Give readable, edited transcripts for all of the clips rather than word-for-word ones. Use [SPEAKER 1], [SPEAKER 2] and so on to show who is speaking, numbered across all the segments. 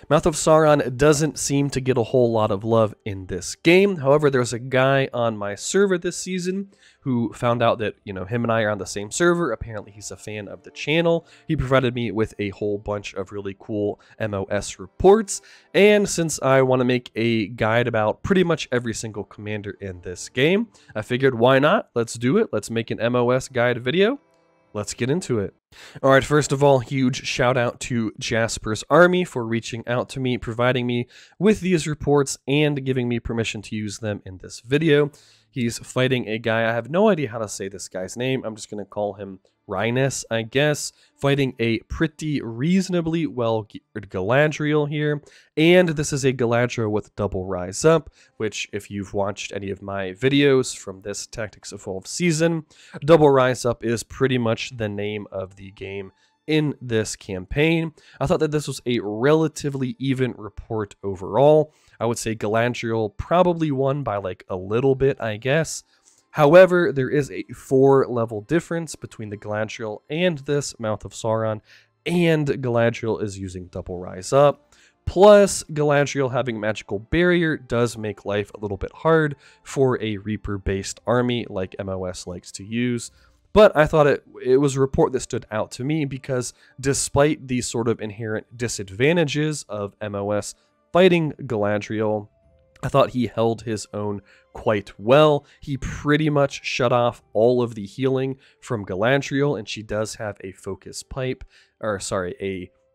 [SPEAKER 1] Mouth of Sauron doesn't seem to get a whole lot of love in this game. However, there's a guy on my server this season who found out that, him and I are on the same server. Apparently, he's a fan of the channel. He provided me with a whole bunch of really cool MOS reports. And since I want to make a guide about pretty much every single commander in this game, I figured, why not? Let's do it. Let's make an MOS guide video. Let's get into it. All right, first of all, huge shout out to Jasper's Army for reaching out to me, providing me with these reports, and giving me permission to use them in this video. He's fighting a guy, I have no idea how to say this guy's name. I'm just going to call him Rhinus, I guess, fighting a pretty reasonably well-geared Galadriel here. And this is a Galadriel with double rise up, which if you've watched any of my videos from this Tactics Evolved season, double rise up is pretty much the name of the game in this campaign. I thought that this was a relatively even report overall. I would say Galadriel probably won by like a little bit, I guess. However, there is a 4-level difference between the Galadriel and this Mouth of Sauron, and Galadriel is using double rise up. Plus, Galadriel having magical barrier does make life a little bit hard for a Reaper-based army like MOS likes to use. But I thought it was a report that stood out to me because despite these sort of inherent disadvantages of MOS fighting Galadriel, I thought he held his own quite well. He pretty much shut off all of the healing from Galadriel, and she does have a focus pipe, a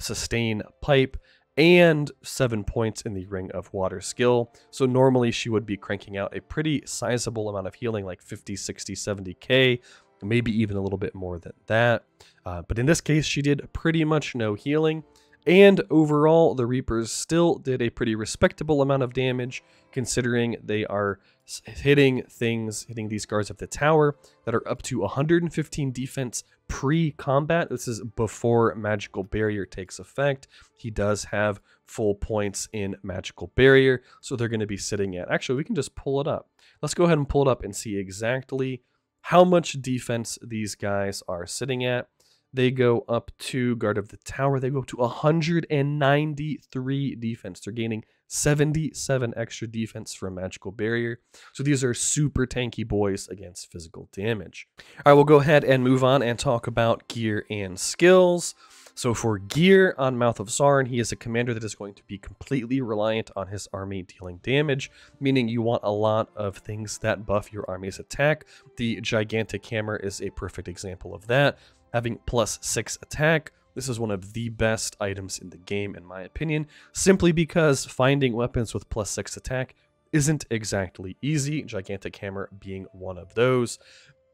[SPEAKER 1] sustain pipe, and 7 points in the Ring of Water skill. So normally she would be cranking out a pretty sizable amount of healing, like 50, 60, 70k, maybe even a little bit more than that. But in this case, she did pretty much no healing. And overall, the Reapers still did a pretty respectable amount of damage, considering they are hitting these guards of the tower that are up to 115 defense pre-combat. This is before Magical Barrier takes effect. He does have full points in Magical Barrier, so they're going to be sitting at... Actually, we can just pull it up. Let's go ahead and pull it up and see exactly how much defense these guys are sitting at. They go up to Guard of the Tower. They go up to 193 defense. They're gaining 77 extra defense from Magical Barrier. So these are super tanky boys against physical damage. All right, we'll go ahead and move on and talk about gear and skills. So for gear on Mouth of Sauron, he is a commander that is going to be completely reliant on his army dealing damage, meaning you want a lot of things that buff your army's attack. The Gigantic Hammer is a perfect example of that. Having +6 attack, this is one of the best items in the game, in my opinion, simply because finding weapons with +6 attack isn't exactly easy, Gigantic Hammer being one of those.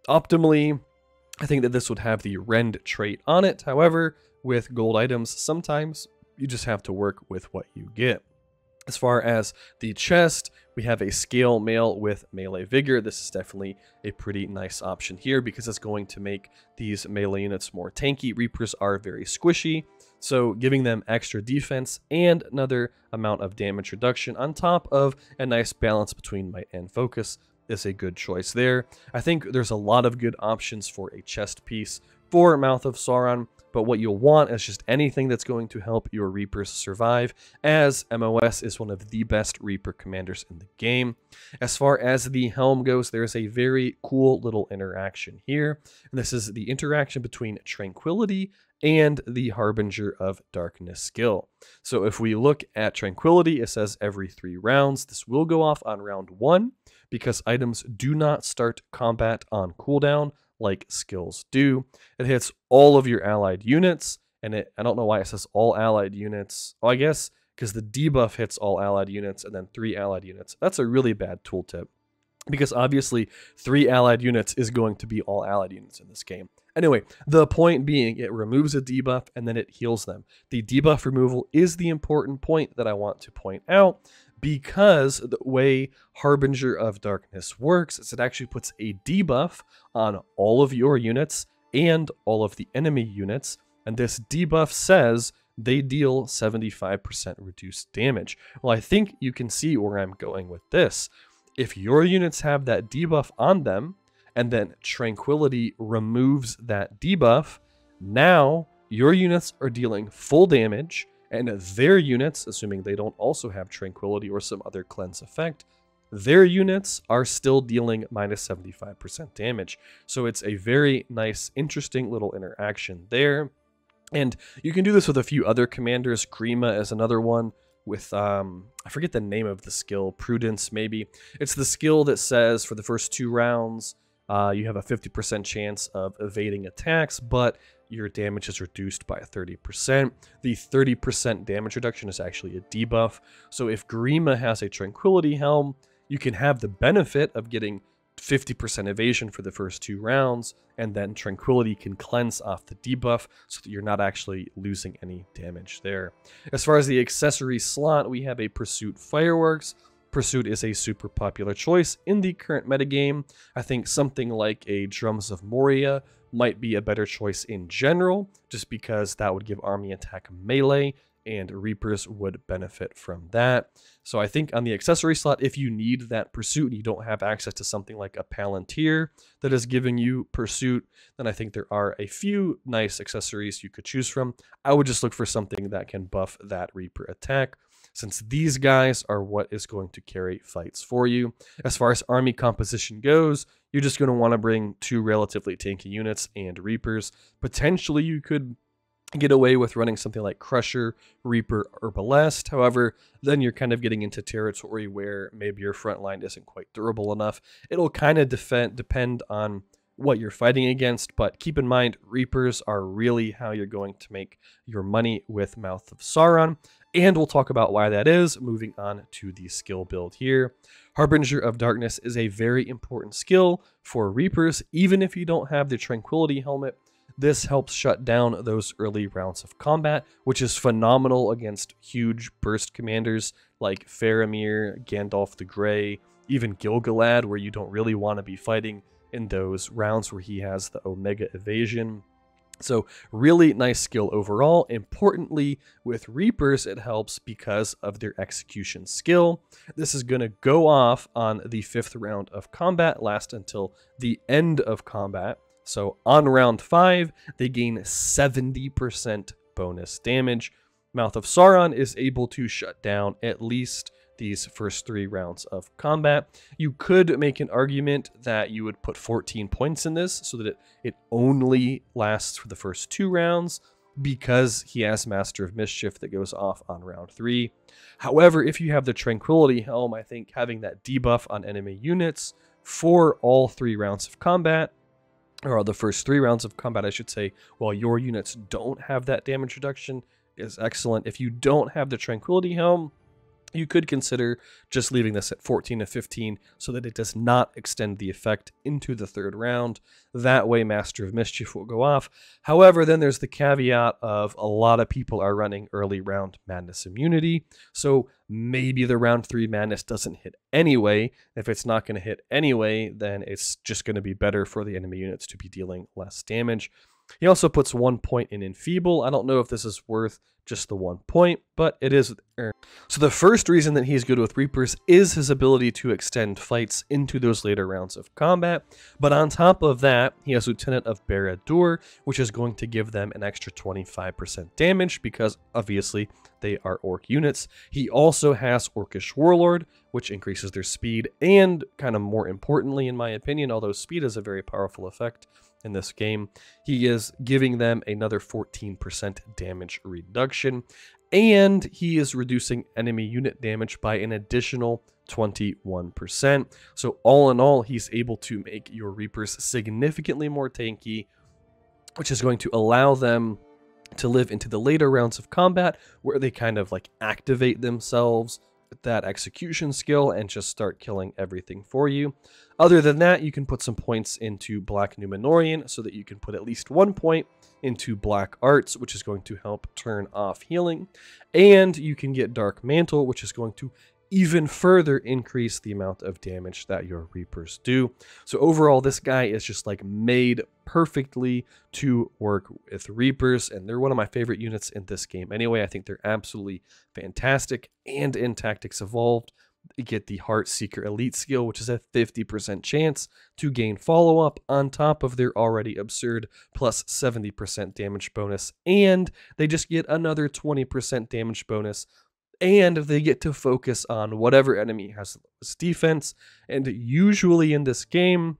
[SPEAKER 1] Optimally, I think that this would have the Rend trait on it. However, with gold items, sometimes you just have to work with what you get. As far as the chest, we have a Scale Mail with Melee Vigor. This is definitely a pretty nice option here because it's going to make these melee units more tanky. Reapers are very squishy, so giving them extra defense and another amount of damage reduction on top of a nice balance between might and focus is a good choice there. I think there's a lot of good options for a chest piece for Mouth of Sauron, but what you'll want is just anything that's going to help your Reapers survive, as MOS is one of the best Reaper commanders in the game. As far as the helm goes, there's a very cool little interaction here, and this is the interaction between Tranquility and the Harbinger of Darkness skill. So if we look at Tranquility, it says every 3 rounds. This will go off on round 1 because items do not start combat on cooldown like skills do. It hits all of your allied units, and I don't know why it says all allied units. Well, I guess because the debuff hits all allied units and then 3 allied units. That's a really bad tooltip, because obviously 3 allied units is going to be all allied units in this game. Anyway, the point being, it removes a debuff and then it heals them. The debuff removal is the important point that I want to point out, because the way Harbinger of Darkness works is it actually puts a debuff on all of your units and all of the enemy units, and this debuff says they deal 75% reduced damage. Well, I think you can see where I'm going with this. If your units have that debuff on them, and then Tranquility removes that debuff, now your units are dealing full damage, and their units, assuming they don't also have Tranquility or some other cleanse effect, their units are still dealing minus 75% damage. So it's a very nice, interesting little interaction there. And you can do this with a few other commanders. Grima is another one with, I forget the name of the skill, Prudence maybe. It's the skill that says for the first 2 rounds, you have a 50% chance of evading attacks, but your damage is reduced by 30%. The 30% damage reduction is actually a debuff. So if Grima has a Tranquility Helm, you can have the benefit of getting 50% evasion for the first 2 rounds, and then Tranquility can cleanse off the debuff so that you're not actually losing any damage there. As far as the accessory slot, we have a Pursuit Fireworks. Pursuit is a super popular choice in the current metagame. I think something like a Drums of Moria might be a better choice in general, just because that would give army attack melee, and Reapers would benefit from that. So I think on the accessory slot, if you need that Pursuit and you don't have access to something like a Palantir that is giving you Pursuit, then I think there are a few nice accessories you could choose from. I would just look for something that can buff that Reaper attack, since these guys are what is going to carry fights for you. As far as army composition goes, you're just going to want to bring 2 relatively tanky units and Reapers. Potentially you could get away with running something like Crusher, Reaper, Herbalist. However, then you're kind of getting into territory where maybe your front line isn't quite durable enough. It'll kind of depend on what you're fighting against, but keep in mind, Reapers are really how you're going to make your money with Mouth of Sauron, and we'll talk about why that is moving on to the skill build here. Harbinger of Darkness is a very important skill for Reapers, even if you don't have the Tranquility Helmet. This helps shut down those early rounds of combat, which is phenomenal against huge burst commanders like Faramir, Gandalf the Grey, even Gil-galad, where you don't really want to be fighting in those rounds where he has the Omega evasion. So really nice skill overall. Importantly, with Reapers, it helps because of their execution skill. This is going to go off on the 5th round of combat, last until the end of combat. So on round 5, they gain 70% bonus damage. Mouth of Sauron is able to shut down at least these first 3 rounds of combat. You could make an argument that you would put 14 points in this so that it only lasts for the first 2 rounds, because he has Master of Mischief that goes off on round 3. However, if you have the Tranquility Helm, I think having that debuff on enemy units for all 3 rounds of combat, or the first 3 rounds of combat, I should say, while your units don't have that damage reduction, is excellent. If you don't have the Tranquility Helm, you could consider just leaving this at 14 to 15 so that it does not extend the effect into the 3rd round. That way, Master of Mischief will go off. However, then there's the caveat of a lot of people are running early round Madness immunity, so maybe the round 3 Madness doesn't hit anyway. If it's not going to hit anyway, then it's just going to be better for the enemy units to be dealing less damage. He also puts 1 point in Enfeeble. I don't know if this is worth just the 1 point, but it is there. So the first reason that he's good with Reapers is his ability to extend fights into those later rounds of combat. But on top of that, he has Lieutenant of Barad-dûr, which is going to give them an extra 25% damage because obviously they are orc units. He also has Orcish Warlord, which increases their speed, and kind of more importantly, in my opinion, although speed is a very powerful effect in this game, he is giving them another 14% damage reduction, and he is reducing enemy unit damage by an additional 21%. So all in all, he's able to make your Reapers significantly more tanky, which is going to allow them to live into the later rounds of combat where they kind of like activate themselves with that execution skill and just start killing everything for you. Other than that, you can put some points into Black Numenorian so that you can put at least 1 point into Black Arts, which is going to help turn off healing. And you can get Dark Mantle, which is going to even further increase the amount of damage that your Reapers do. So overall, this guy is just like made perfectly to work with Reapers, and they're one of my favorite units in this game anyway. I think they're absolutely fantastic, and in Tactics Evolved, get the Heartseeker Elite skill, which is a 50% chance to gain follow-up on top of their already absurd plus 70% damage bonus, and they just get another 20% damage bonus, and they get to focus on whatever enemy has the lowest defense, and usually in this game,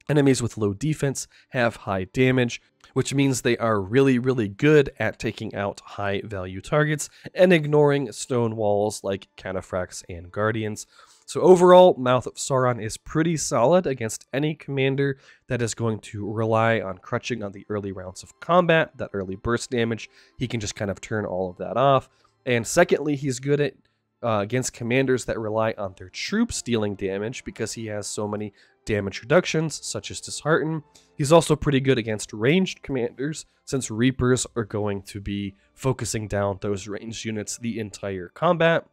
[SPEAKER 1] enemies with low defense have high damage, which means they are really, really good at taking out high value targets and ignoring stone walls like cataphracts and guardians. So overall, Mouth of Sauron is pretty solid against any commander that is going to rely on crutching on the early rounds of combat, that early burst damage. He can just kind of turn all of that off. And secondly, he's good at against commanders that rely on their troops dealing damage because he has so many damage reductions, such as Dishearten. He's also pretty good against ranged commanders, since Reapers are going to be focusing down those ranged units the entire combat,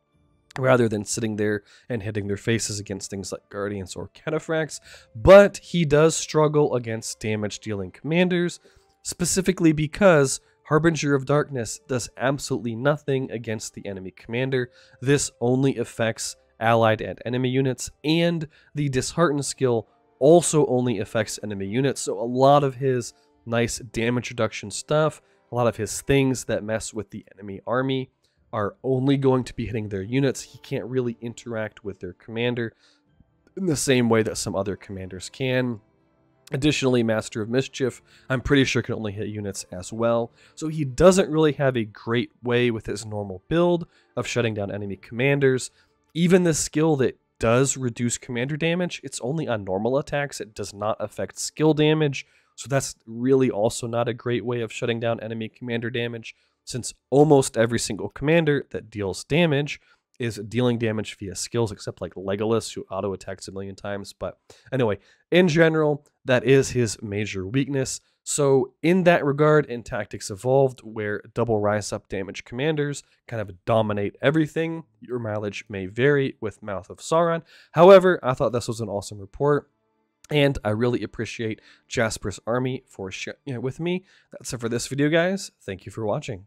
[SPEAKER 1] rather than sitting there and hitting their faces against things like Guardians or Cataphracts. But he does struggle against damage-dealing commanders, specifically because Harbinger of Darkness does absolutely nothing against the enemy commander. This only affects allied and enemy units, and the Dishearten skill also only affects enemy units. So a lot of his nice damage reduction stuff, a lot of his things that mess with the enemy army are only going to be hitting their units. He can't really interact with their commander in the same way that some other commanders can. Additionally, Master of Mischief, I'm pretty sure can only hit units as well. So he doesn't really have a great way with his normal build of shutting down enemy commanders. Even the skill that does reduce commander damage, it's only on normal attacks. It does not affect skill damage. So that's really also not a great way of shutting down enemy commander damage, since almost every single commander that deals damage is dealing damage via skills, except like Legolas, who auto attacks a million times. But anyway, in general, that is his major weakness. So in that regard, in Tactics Evolved, where double rise up damage commanders kind of dominate everything, your mileage may vary with Mouth of Sauron. However, I thought this was an awesome report, and I really appreciate Jasper's Army for sharing it with me. That's it for this video, guys. Thank you for watching.